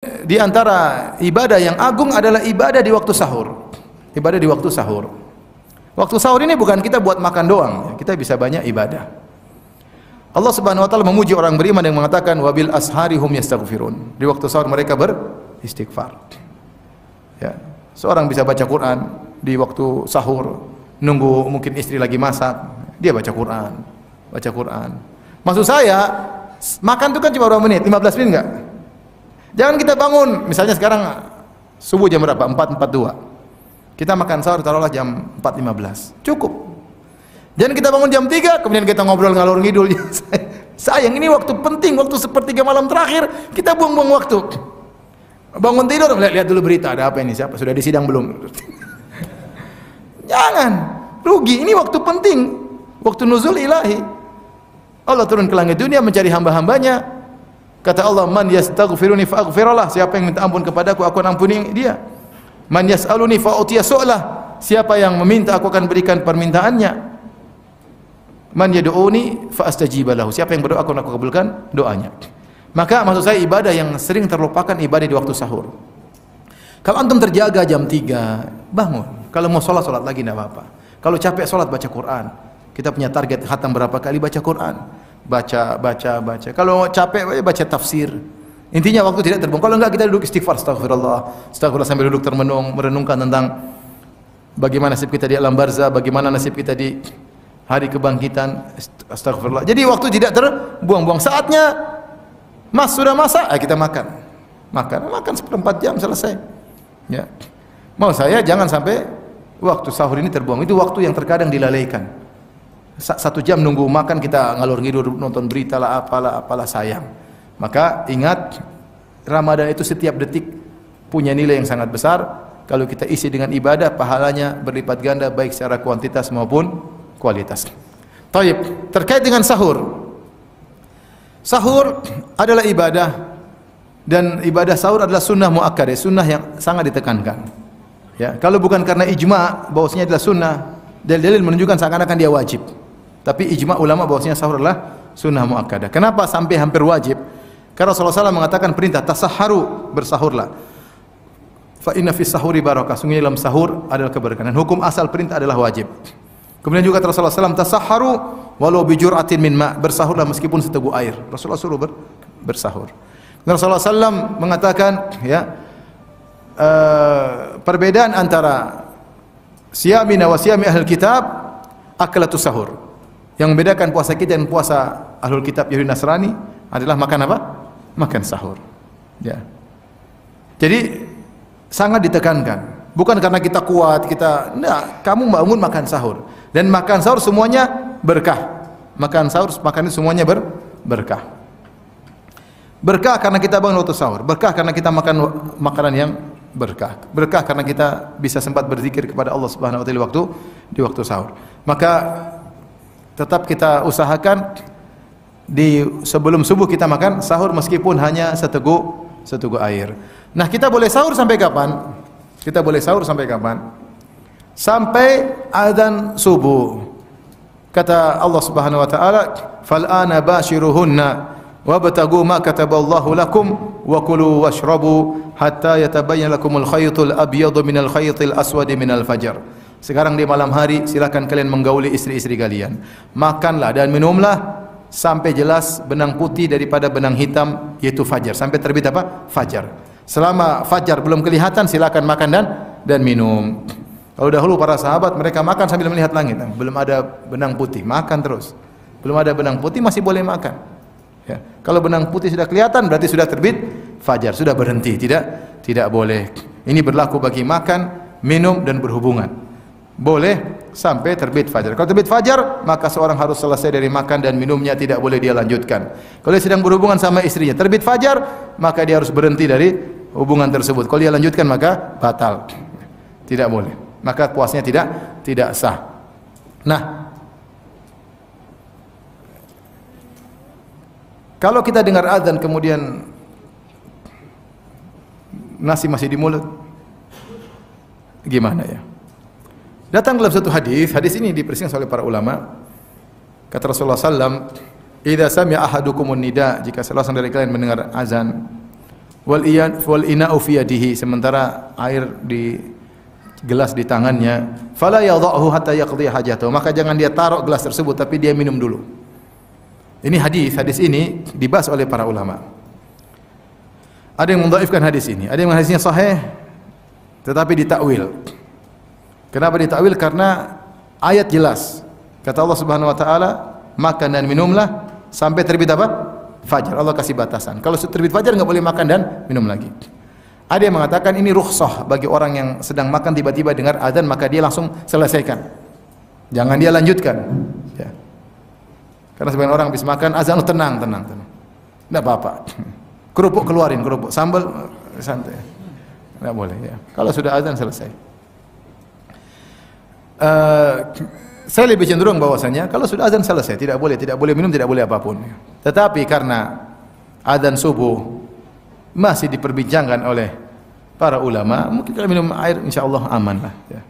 Di antara ibadah yang agung adalah ibadah di waktu sahur. Ibadah di waktu sahur. Waktu sahur ini bukan kita buat makan doang, kita bisa banyak ibadah. Allah Subhanahu wa taala memuji orang beriman yang mengatakan wabil ashari hum yastaghfirun. Di waktu sahur mereka beristighfar. Ya. Seorang bisa baca Quran di waktu sahur, nunggu mungkin istri lagi masak, dia baca Quran. Baca Quran. Maksud saya, makan itu kan cuma berapa menit? 15 menit enggak? Jangan kita bangun, misalnya sekarang subuh jam berapa? 4.42. Kita makan sahur taruhlah jam 4.15. Cukup. Jangan kita bangun jam 3, kemudian kita ngobrol ngalor ngidul. Sayang, ini waktu penting, waktu sepertiga malam terakhir, kita buang-buang waktu. Bangun tidur, lihat dulu berita, ada apa ini? Siapa? Sudah disidang belum? Jangan. Rugi, ini waktu penting. Waktu nuzul ilahi. Allah turun ke langit dunia mencari hamba-hambanya. Kata Allah, man yastaghfiruni fa'aghfirullah. Siapa yang minta ampun kepadaku, aku akan ampuni dia. Man yas'aluni fa'utiya su'lah. Siapa yang meminta, aku akan berikan permintaannya. Man yad'uni fa'astajiba lahu. Siapa yang berdoa, aku akan kabulkan doanya. Maka maksud saya ibadah yang sering terlupakan ibadah di waktu sahur. Kalau antum terjaga jam 3, bangun. Kalau mau sholat lagi tidak apa-apa. Kalau capek sholat, baca Quran. Kita punya target khatam berapa kali baca Quran. Baca. Kalau capek baca tafsir. Intinya waktu tidak terbuang. Kalau enggak kita duduk istighfar, astagfirullah sambil duduk termenung, merenungkan tentang bagaimana nasib kita di alam barzah, bagaimana nasib kita di hari kebangkitan. Astagfirullah. Jadi waktu tidak terbuang-buang. Saatnya sudah masak, kita makan seperempat jam selesai. Ya. Mau saya jangan sampai waktu sahur ini terbuang. Itu waktu yang terkadang dilalaikan. 1 jam nunggu makan kita ngalor ngidur nonton berita lah apalah sayang. Maka ingat, Ramadan itu setiap detik punya nilai yang sangat besar. Kalau kita isi dengan ibadah, pahalanya berlipat ganda baik secara kuantitas maupun kualitas. Taib, terkait dengan sahur. Sahur adalah ibadah, dan ibadah sahur adalah sunnah muakkadah, sunnah yang sangat ditekankan. Ya, kalau bukan karena ijma bahwasanya adalah sunnah, dalil-dalil menunjukkan seakan-akan dia wajib. Tapi ijma ulama bahwasanya sahur adalah sunnah muakkadah. Kenapa sampai hampir wajib? Karena Rasulullah SAW mengatakan perintah tasahharu, bersahurlah. Fa inna fis sahuri barakah, sungguh dalam sahur adalah keberkahan. Hukum asal perintah adalah wajib. Kemudian juga Rasulullah SAW tasahharu walau bi jur'atin min ma, bersahurlah meskipun seteguk air. Rasulullah suruh bersahur. Rasulullah SAW mengatakan perbedaan antara siyamina wa siyami ahlul kitab aklatus sahur. Yang membedakan puasa kita dan puasa ahlul kitab Yahudi Nasrani adalah makan apa? Makan sahur. Ya. Jadi sangat ditekankan. Bukan karena kita kuat, kamu bangun makan sahur. Dan makan sahur semuanya berkah. Makan itu semuanya berkah. Berkah karena kita bangun waktu sahur. Berkah karena kita makan makanan yang berkah. Berkah karena kita bisa sempat berzikir kepada Allah Subhanahu wa taala di waktu sahur. Maka tetap kita usahakan sebelum subuh kita makan sahur meskipun hanya seteguk air. Nah, kita boleh sahur sampai kapan? Sampai azan subuh. Kata Allah Subhanahu wa taala, "Fal ana bashiruhunna wabtagu ma kataballahu lakum wa kulu washrabu hatta yatabayyana lakumul khaytul abyadu minal khaytil aswadi minal fajr." Sekarang di malam hari silakan kalian menggauli istri-istri kalian. Makanlah dan minumlah sampai jelas benang putih daripada benang hitam, yaitu fajar. Sampai terbit apa? Fajar. Selama fajar belum kelihatan silakan makan dan minum. Kalau dahulu para sahabat mereka makan sambil melihat langit. Belum ada benang putih, makan terus. Belum ada benang putih masih boleh makan. Ya. Kalau benang putih sudah kelihatan berarti sudah terbit fajar, sudah berhenti, tidak boleh. Ini berlaku bagi makan, minum dan berhubungan. Boleh sampai terbit fajar. Kalau terbit fajar, maka seorang harus selesai dari makan dan minumnya, tidak boleh dia lanjutkan. Kalau dia sedang berhubungan sama istrinya, terbit fajar, maka dia harus berhenti dari hubungan tersebut. Kalau dia lanjutkan maka batal. Tidak boleh. Maka puasanya tidak sah. Nah, kalau kita dengar azan kemudian nasi masih di mulut, gimana ya? Datang dalam satu hadis ini dipersingkat oleh para ulama. Kata Rasulullah SAW, "Idza sami'a ahadukumun nida," jika salah seorang dari kalian mendengar azan, wal ina'u fi yadihi, sementara air di gelas di tangannya, fala yadhahu hatta yaqdi hajatahu, maka jangan dia taruh gelas tersebut tapi dia minum dulu. Ini hadis ini dibahas oleh para ulama. Ada yang mendhaifkan hadis ini, ada yang hadisnya sahih tetapi ditakwil. Kenapa ditakwil? Karena ayat jelas. Kata Allah Subhanahu wa taala, makan dan minumlah sampai terbit apa? Fajar. Allah kasih batasan. Kalau terbit fajar enggak boleh makan dan minum lagi. Ada yang mengatakan ini rukhsah bagi orang yang sedang makan tiba-tiba dengar azan maka dia langsung selesaikan. Jangan dia lanjutkan. Ya. Karena sebagian orang habis makan azan, tenang. Enggak apa-apa. Kerupuk keluarin, kerupuk, sambal santai. Enggak boleh ya. Kalau sudah azan selesai. Saya lebih cenderung bahwasanya kalau sudah azan selesai, tidak boleh minum, tidak boleh apapun. Tetapi karena azan subuh masih diperbincangkan oleh para ulama, mungkin kalau minum air insyaallah aman lah ya.